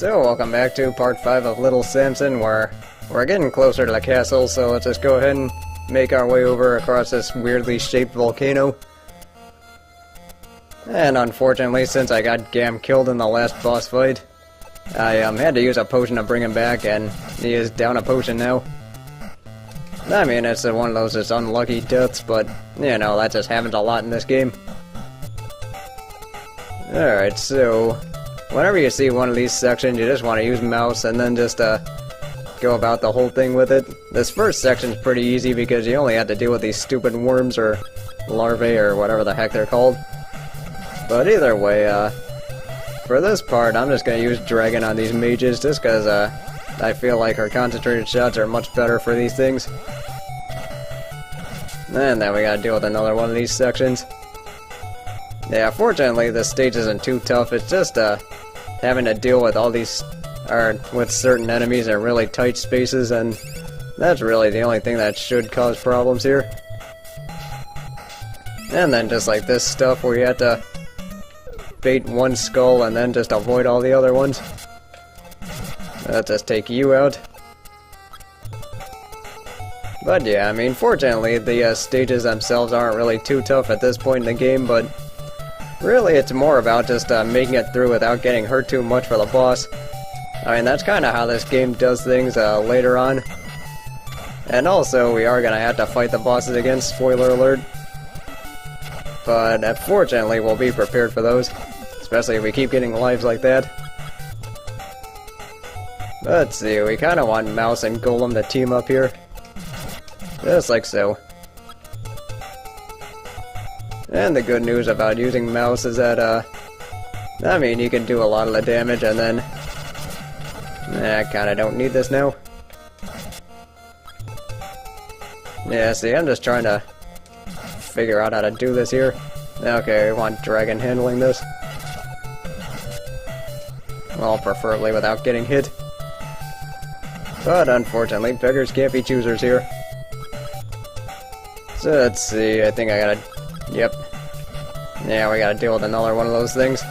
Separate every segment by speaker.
Speaker 1: So, welcome back to part 5 of Little Samson, where we're getting closer to the castle, so let's just go ahead and make our way over across this weirdly shaped volcano. And unfortunately, since I got Gam killed in the last boss fight, I had to use a potion to bring him back, and he is down a potion now. I mean, it's one of those just unlucky deaths, but, you know, that just happens a lot in this game. Alright, so whenever you see one of these sections, you just want to use mouse and then just go about the whole thing with it. This first section's pretty easy because you only have to deal with these stupid worms or larvae or whatever the heck they're called. But either way, for this part, I'm just going to use Dragon on these mages just because I feel like her concentrated shots are much better for these things. And then we gotta deal with another one of these sections. Yeah, fortunately this stage isn't too tough, it's just having to deal with all these, with certain enemies in really tight spaces, and that's really the only thing that should cause problems here. And then just like this stuff where you have to bait one skull and then just avoid all the other ones. That'll just take you out. But yeah, I mean, fortunately the stages themselves aren't really too tough at this point in the game, but really it's more about just making it through without getting hurt too much for the boss. I mean, that's kind of how this game does things later on. And also, we are going to have to fight the bosses again, spoiler alert. But fortunately, we'll be prepared for those, especially if we keep getting lives like that. Let's see, we kind of want Mouse and Golem to team up here. Just like so. And the good news about using Mouse is that, I mean, you can do a lot of the damage and then... I kinda don't need this now. Yeah, see, I'm just trying to figure out how to do this here. Okay, I want Dragon handling this. Well, preferably without getting hit. But unfortunately, beggars can't be choosers here. So let's see, I think I gotta... Yep. Yeah, we gotta deal with another one of those things.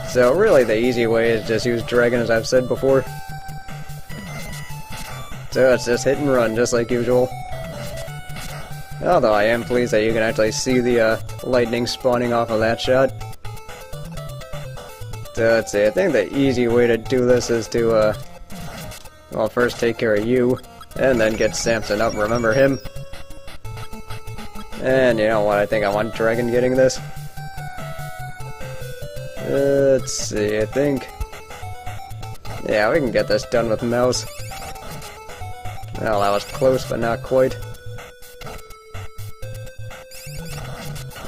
Speaker 1: So really the easy way is just use Dragon, as I've said before. So it's just hit and run, just like usual. Although I am pleased that you can actually see the lightning spawning off of that shot. So let's see, I think the easy way to do this is to, well, first take care of you, and then get Samson up, remember him. And you know what, I think I want Dragon getting this. Let's see, I think... Yeah, we can get this done with Mouse. Well, that was close, but not quite.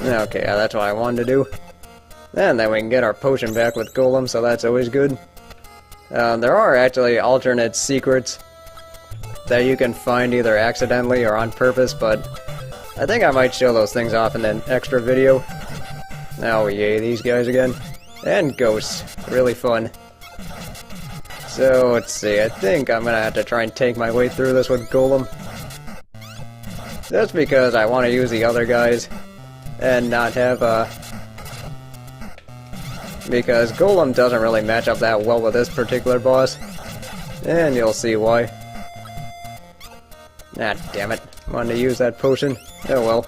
Speaker 1: Okay, yeah, that's what I wanted to do. And then we can get our potion back with Golem, so that's always good. There are actually alternate secrets that you can find either accidentally or on purpose, but I think I might show those things off in an extra video. Oh yay, these guys again. And ghosts. Really fun. So, let's see, I think I'm gonna have to try and take my way through this with Golem. That's because I want to use the other guys and not have, because Golem doesn't really match up that well with this particular boss. And you'll see why. Ah, damn it. Wanted to use that potion. Oh well.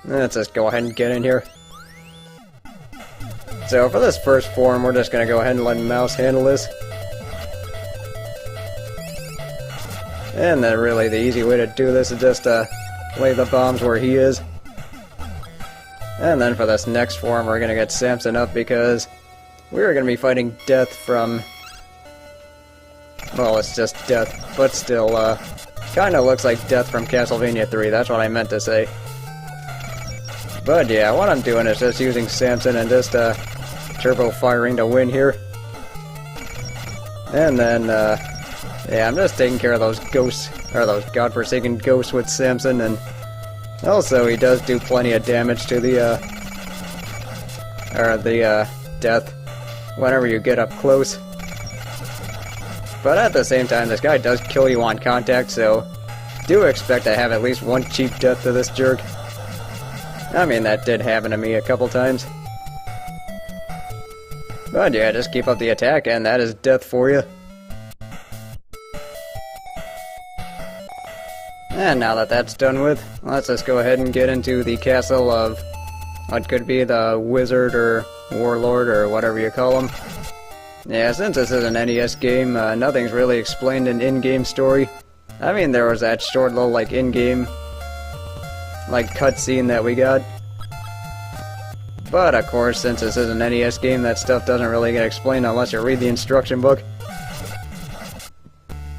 Speaker 1: Let's just go ahead and get in here. So for this first form, we're just gonna go ahead and let Mouse handle this. And then really the easy way to do this is just lay the bombs where he is. And then for this next form, we're gonna get Samson up because we're gonna be fighting Death from... Well, it's just Death, but still, kinda looks like Death from Castlevania 3, that's what I meant to say. But yeah, what I'm doing is just using Samson and just, turbo firing to win here. And then, yeah, I'm just taking care of those ghosts, or those godforsaken ghosts with Samson, and also he does do plenty of damage to the, Death whenever you get up close. But at the same time, this guy does kill you on contact, so do expect to have at least one cheap death to this jerk. I mean, that did happen to me a couple times. But yeah, just keep up the attack, and that is death for you. And now that that's done with, let's just go ahead and get into the castle of what could be the wizard or warlord or whatever you call him. Yeah, since this is an NES game, nothing's really explained in in-game story. I mean, there was that short little, like, in-game, like, cutscene that we got. But, of course, since this is an NES game, that stuff doesn't really get explained unless you read the instruction book.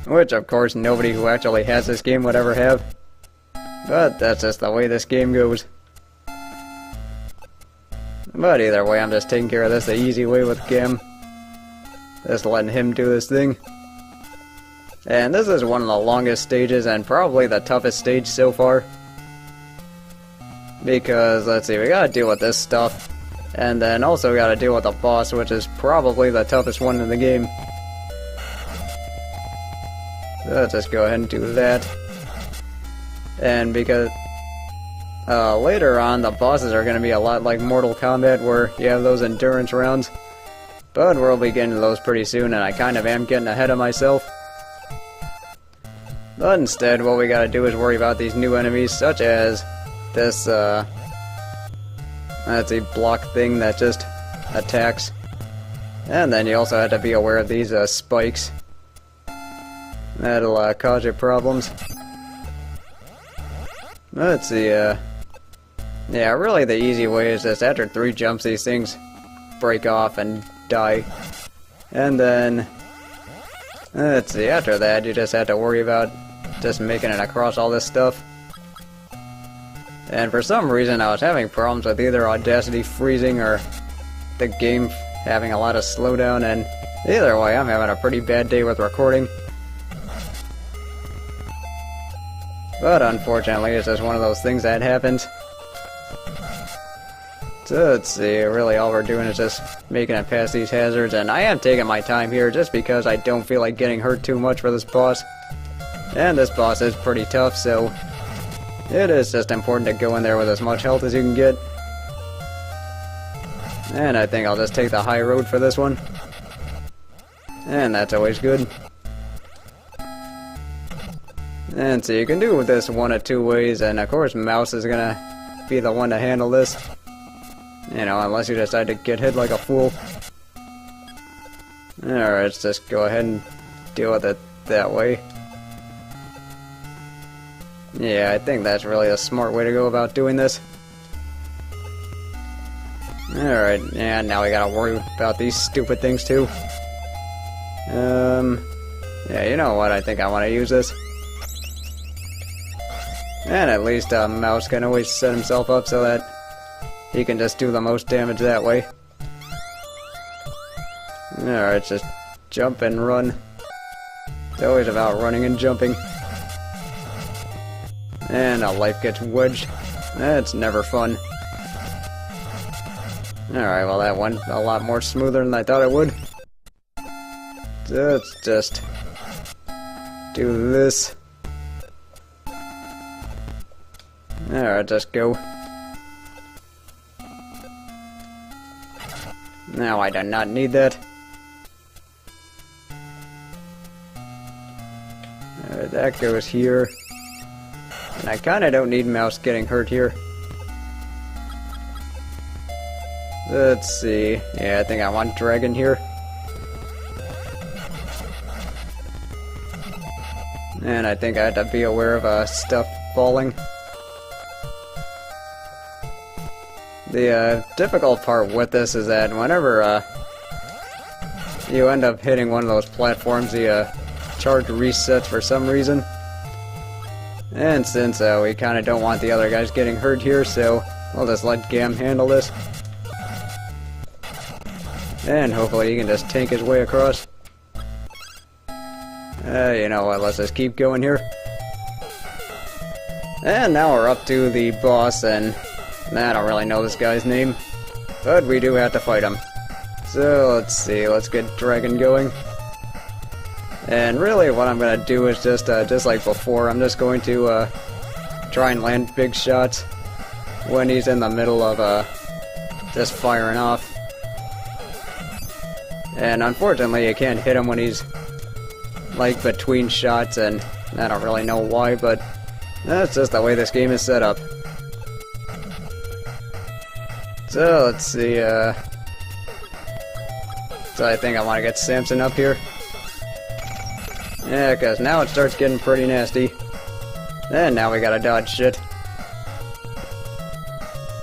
Speaker 1: Which, of course, nobody who actually has this game would ever have. But that's just the way this game goes. But either way, I'm just taking care of this the easy way with Gam. Just letting him do this thing. And this is one of the longest stages and probably the toughest stage so far. Because, let's see, we gotta deal with this stuff. And then also gotta deal with the boss, which is probably the toughest one in the game. So let's just go ahead and do that. And because later on, the bosses are gonna be a lot like Mortal Kombat, where you have those endurance rounds. But we'll be getting to those pretty soon, and I kind of am getting ahead of myself. But instead, what we gotta do is worry about these new enemies, such as this, that's a block thing that just attacks. And then you also have to be aware of these, spikes. That'll, cause you problems. Let's see, yeah, really the easy way is just after 3 jumps, these things break off and die. And then, let's see, after that, you just have to worry about just making it across all this stuff. And for some reason, I was having problems with either Audacity freezing or the game having a lot of slowdown, and either way, I'm having a pretty bad day with recording. But unfortunately, it's just one of those things that happens. So let's see, really all we're doing is just making it past these hazards, and I am taking my time here just because I don't feel like getting hurt too much for this boss. And this boss is pretty tough, so it is just important to go in there with as much health as you can get. And I think I'll just take the high road for this one. And that's always good. And so you can do this one of 2 ways, and of course Mouse is gonna be the one to handle this. You know, unless you decide to get hit like a fool. Alright, let's just go ahead and deal with it that way. Yeah, I think that's really a smart way to go about doing this. Alright, and now we gotta worry about these stupid things too. Yeah, you know what, I think I want to use this. And at least Mouse can always set himself up so that he can just do the most damage that way. Alright, just jump and run. It's always about running and jumping. And a life gets wedged. That's never fun. Alright, well that went a lot more smoother than I thought it would. Let's just do this. Alright, just go. Now I do not need that. Alright, that goes here. And I kinda don't need Mouse getting hurt here. Let's see. Yeah, I think I want Dragon here. And I think I have to be aware of stuff falling. The difficult part with this is that whenever you end up hitting one of those platforms, the charge resets for some reason. And since we kind of don't want the other guys getting hurt here, so we'll just let Gam handle this. And hopefully he can just tank his way across. You know what, let's just keep going here. And now we're up to the boss, and I don't really know this guy's name, but we do have to fight him. So let's see, let's get Dragon going. And really what I'm gonna do is just like before, I'm just going to try and land big shots when he's in the middle of just firing off. And unfortunately, you can't hit him when he's, like, between shots, and I don't really know why, but that's just the way this game is set up. So, let's see, so I think I want to get Samson up here. Yeah, because now it starts getting pretty nasty. And now we gotta dodge shit.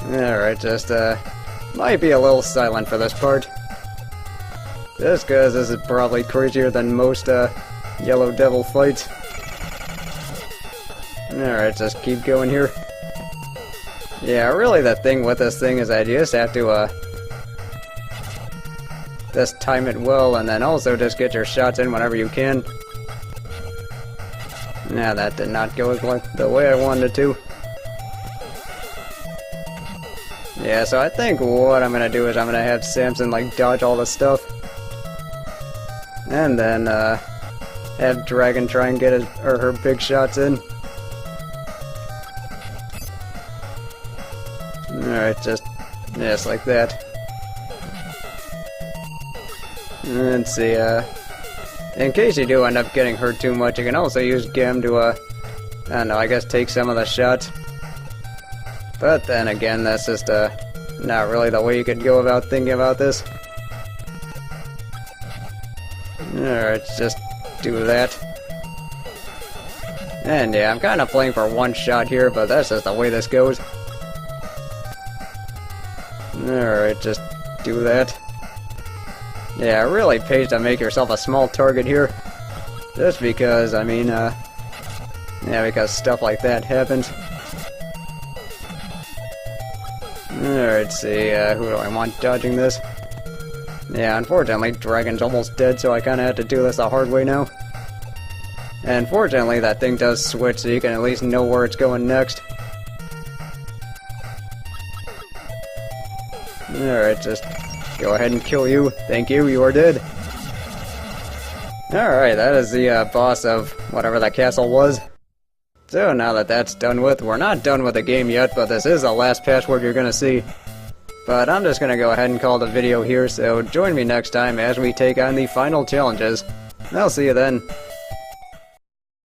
Speaker 1: Alright, just, might be a little silent for this part. Just because this is probably crazier than most, Yellow Devil fights. Alright, just keep going here. Yeah, really the thing with this thing is that you just have to, just time it well, and then also just get your shots in whenever you can. Nah, that did not go like the way I wanted it to. Yeah, so I think what I'm gonna do is I'm gonna have Samson, like, dodge all this stuff. And then, have Dragon try and get his, or her big shots in. Alright, just like that. Let's see, in case you do end up getting hurt too much, you can also use Gem to, I don't know, I guess take some of the shots. But then again, that's just, not really the way you could go about thinking about this. Alright, just do that. And yeah, I'm kind of playing for one shot here, but that's just the way this goes. Alright, just do that. Yeah, it really pays to make yourself a small target here. Just because, I mean, yeah, because stuff like that happens. Alright, let's see, who do I want dodging this? Yeah, unfortunately, Dragon's almost dead, so I kinda have to do this the hard way now. And fortunately, that thing does switch, so you can at least know where it's going next. Alright, just go ahead and kill you. Thank you, you are dead. Alright, that is the boss of whatever that castle was. So now that that's done with, we're not done with the game yet, but this is the last password you're gonna see. But I'm just gonna go ahead and call the video here, so join me next time as we take on the final challenges. I'll see you then.